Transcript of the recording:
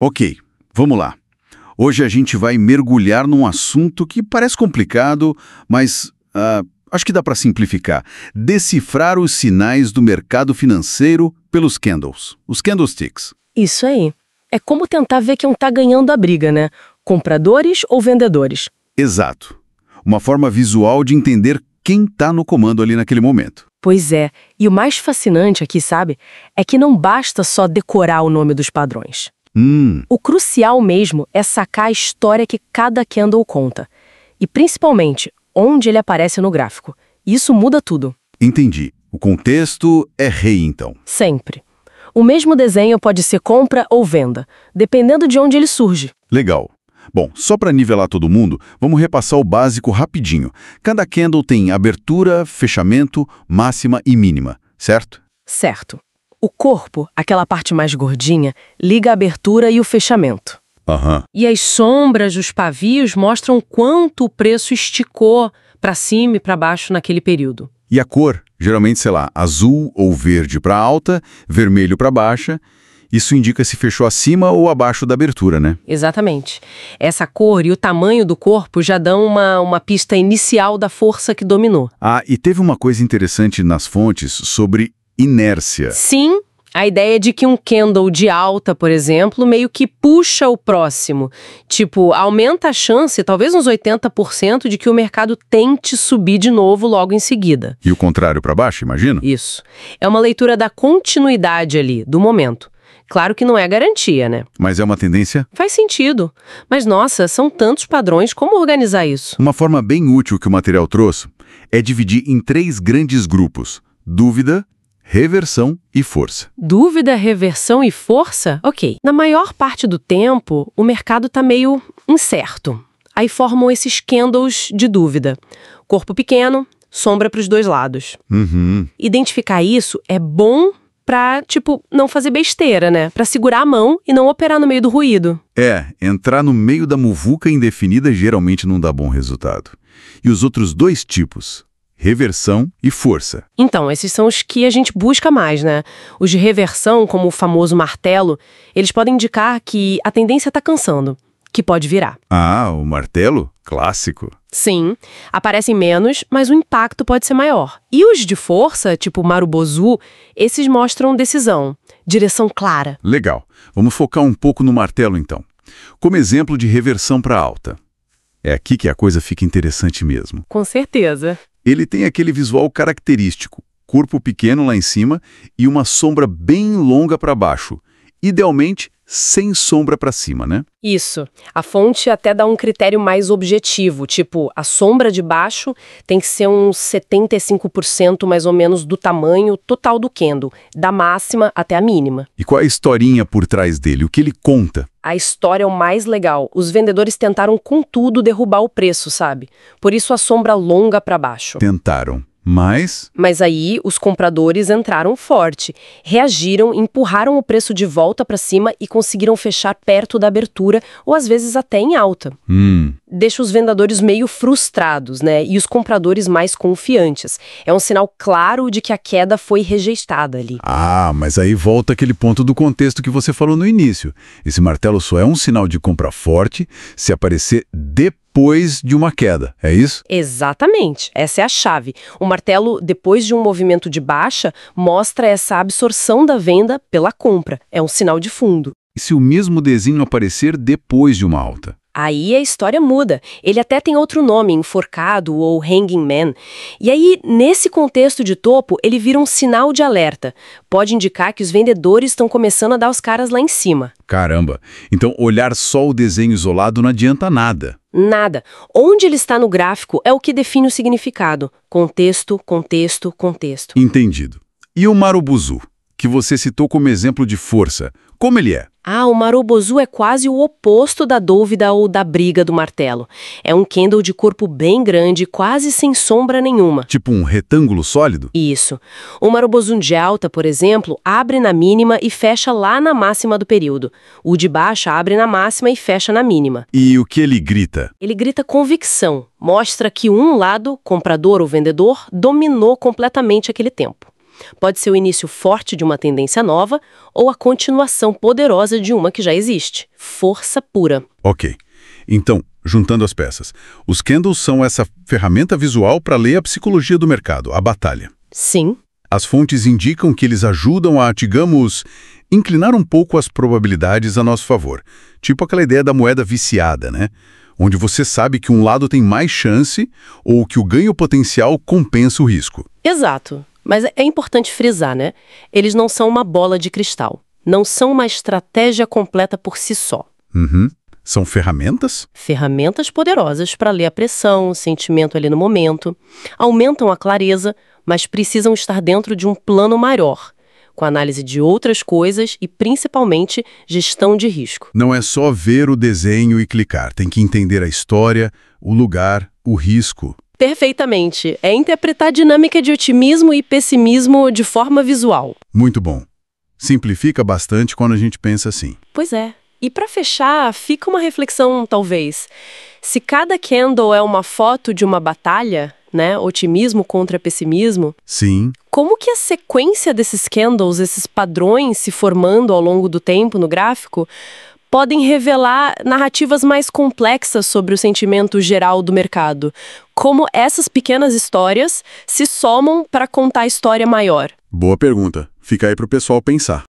Ok, vamos lá. Hoje a gente vai mergulhar num assunto que parece complicado, mas acho que dá para simplificar. Decifrar os sinais do mercado financeiro pelos candles, os candlesticks. Isso aí. É como tentar ver quem tá ganhando a briga, né? Compradores ou vendedores? Exato. Uma forma visual de entender quem está no comando ali naquele momento. Pois é. E o mais fascinante aqui, sabe? É que não basta só decorar o nome dos padrões. O crucial mesmo é sacar a história que cada candle conta. E principalmente, onde ele aparece no gráfico. Isso muda tudo. Entendi. O contexto é rei, então. Sempre. O mesmo desenho pode ser compra ou venda, dependendo de onde ele surge. Legal. Bom, só para nivelar todo mundo, vamos repassar o básico rapidinho. Cada candle tem abertura, fechamento, máxima e mínima, certo? Certo. O corpo, aquela parte mais gordinha, liga a abertura e o fechamento. E as sombras, os pavios, mostram quanto o preço esticou para cima e para baixo naquele período. E a cor, geralmente, sei lá, azul ou verde para alta, vermelho para baixa. Isso indica se fechou acima ou abaixo da abertura, né? Exatamente. Essa cor e o tamanho do corpo já dão uma pista inicial da força que dominou. Ah, e teve uma coisa interessante nas fontes sobre inércia. Sim, a ideia de que um candle de alta, por exemplo, meio que puxa o próximo. Tipo, aumenta a chance, talvez uns 80%, de que o mercado tente subir de novo logo em seguida. E o contrário para baixo, imagina? Isso. É uma leitura da continuidade ali, do momento. Claro que não é garantia, né? Mas é uma tendência? Faz sentido. Mas, nossa, são tantos padrões, como organizar isso? Uma forma bem útil que o material trouxe é dividir em 3 grandes grupos: dúvida, reversão e força. Dúvida, reversão e força? Ok. Na maior parte do tempo, o mercado tá meio incerto. Aí formam esses candles de dúvida. Corpo pequeno, sombra para os dois lados. Identificar isso é bom pra, não fazer besteira, né? Pra segurar a mão e não operar no meio do ruído. Entrar no meio da muvuca indefinida geralmente não dá bom resultado. E os outros 2 tipos? Reversão e força. Então, esses são os que a gente busca mais, né? Os de reversão, como o famoso martelo, eles podem indicar que a tendência tá cansando, que pode virar. Ah, o martelo? Clássico. Sim, aparecem menos, mas o impacto pode ser maior. E os de força, tipo Marubozu, esses mostram decisão, direção clara. Legal. Vamos focar um pouco no martelo, então. Como exemplo de reversão para alta. É aqui que a coisa fica interessante mesmo. Com certeza. Ele tem aquele visual característico, corpo pequeno lá em cima e uma sombra bem longa para baixo. Idealmente, sem sombra para cima, né? Isso. A fonte até dá um critério mais objetivo, tipo, a sombra de baixo tem que ser uns 75% mais ou menos do tamanho total do candle, da máxima até a mínima. E qual é a historinha por trás dele? O que ele conta? A história é o mais legal. Os vendedores tentaram com tudo derrubar o preço, sabe? Por isso a sombra longa para baixo. Tentaram. Mas aí os compradores entraram forte, reagiram, empurraram o preço de volta para cima e conseguiram fechar perto da abertura ou às vezes até em alta. Deixa os vendedores meio frustrados, né? E os compradores mais confiantes. É um sinal claro de que a queda foi rejeitada ali. Ah, mas aí volta aquele ponto do contexto que você falou no início. Esse martelo só é um sinal de compra forte se aparecer depois de uma queda, é isso? Exatamente, essa é a chave. O martelo, depois de um movimento de baixa, mostra essa absorção da venda pela compra. É um sinal de fundo. E se o mesmo desenho aparecer depois de uma alta? Aí a história muda. Ele até tem outro nome, enforcado ou hanging man. E aí, nesse contexto de topo, ele vira um sinal de alerta. Pode indicar que os vendedores estão começando a dar os caras lá em cima. Caramba! Então olhar só o desenho isolado não adianta nada. Nada. Onde ele está no gráfico é o que define o significado. Contexto, contexto, contexto. Entendido. E o Marubozu, que você citou como exemplo de força, como ele é? O Marubozu é quase o oposto da dúvida ou da briga do martelo. É um candle de corpo bem grande, quase sem sombra nenhuma. Tipo um retângulo sólido? Isso. O Marubozu de alta, por exemplo, abre na mínima e fecha lá na máxima do período. O de baixa abre na máxima e fecha na mínima. E o que ele grita? Ele grita convicção. Mostra que um lado, comprador ou vendedor, dominou completamente aquele tempo. Pode ser o início forte de uma tendência nova ou a continuação poderosa de uma que já existe. Força pura. Ok. Então, juntando as peças, os candles são essa ferramenta visual para ler a psicologia do mercado, a batalha. Sim. As fontes indicam que eles ajudam a, digamos, inclinar um pouco as probabilidades a nosso favor. Tipo aquela ideia da moeda viciada, né? Onde você sabe que um lado tem mais chance ou que o ganho potencial compensa o risco. Exato. Mas é importante frisar, né? Eles não são uma bola de cristal. Não são uma estratégia completa por si só. Uhum. São ferramentas? Ferramentas poderosas para ler a pressão, o sentimento ali no momento. Aumentam a clareza, mas precisam estar dentro de um plano maior, com análise de outras coisas e, principalmente, gestão de risco. Não é só ver o desenho e clicar. Tem que entender a história, o lugar, o risco. Perfeitamente. É interpretar a dinâmica de otimismo e pessimismo de forma visual. Muito bom. Simplifica bastante quando a gente pensa assim. Pois é. E para fechar, fica uma reflexão, talvez. Se cada candle é uma foto de uma batalha, né, otimismo contra pessimismo, sim, como que a sequência desses candles, esses padrões se formando ao longo do tempo no gráfico, podem revelar narrativas mais complexas sobre o sentimento geral do mercado? Como essas pequenas histórias se somam para contar a história maior? Boa pergunta. Fica aí para o pessoal pensar.